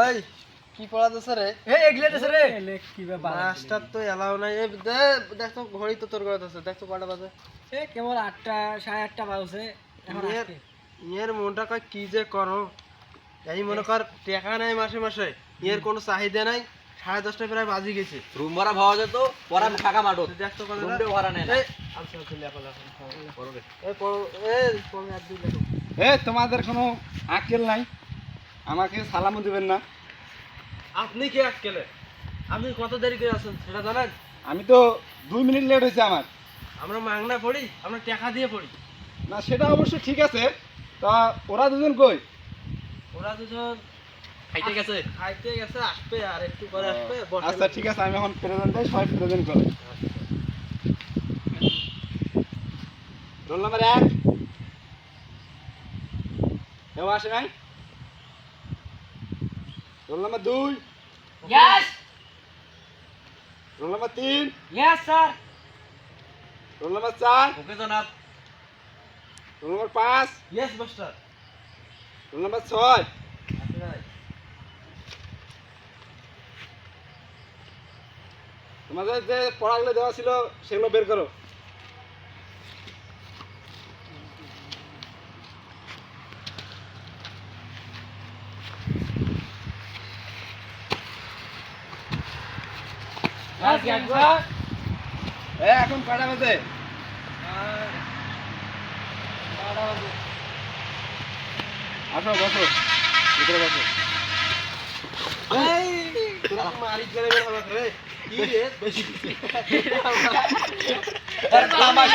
ওই কি পড়াতেছ রে? এগলে দেছে রে কি ব্যাপার মাস্টার তো এলাও নাই। এই দেখ তো ঘড়ি তো তোর করাতেছে, দেখ তো কটা বাজে। কেবল 8টা 8:30 বাজছে এখন ইয়ের আসছে ইয়ের মনটা কয় কি যে করো। এই মনে কর টাকা নাই মাসে মাসে, ইয়ের কোনো চাহিদা নাই। 10:30 প্রায় বাজি গেছে। রুম ভাড়া ভাবা যেত পড়া ফাঁকা মাঠত দেখ তো কটা রুমটা ভাড়া নেয় না। এই আচ্ছা চলে এখন করবে এই পড়ো এই তুমি আর দুই লেখো। তোমাদের কোনো আক্কেল নাই, আমাকে সালামও দিবেন না। আপনি কি আটকেলে? আপনি কত দেরি করে আছেন সেটা জানেন? আমি তো 2 মিনিট লেট হয়েছে আমার। আমরা মাংনা পড়ি, আমরা টাকা দিয়ে পড়ি। না সেটা অবশ্য ঠিক আছে, তা ওরা দুজন কই? ওরা দুজন খাইতে গেছে। খাইতে গেছে, আসবে আর একটু পরে আসবে। বসেন। আচ্ছা ঠিক আছে, আমি এখন প্রেজেন্ট দেই, সবাই প্রেজেন্ট করো। রোল নাম্বার 1 কেউ আসে নাই? Roll number 2, yes roll number 3, yes sir roll number 4, ওকে জনাব। Roll number 5, yes master. Roll number 6। আসে নাই? তোমাদের যে পড়াগুলো দেওয়া ছিল সেগুলো বের করো। यस यस सर এখন কয়টা বাজে? আসো বসো, ভিতরে বসো। এই তোরা তো মারি করে বের হলো রে। কি রে বেশি কিছু। আমার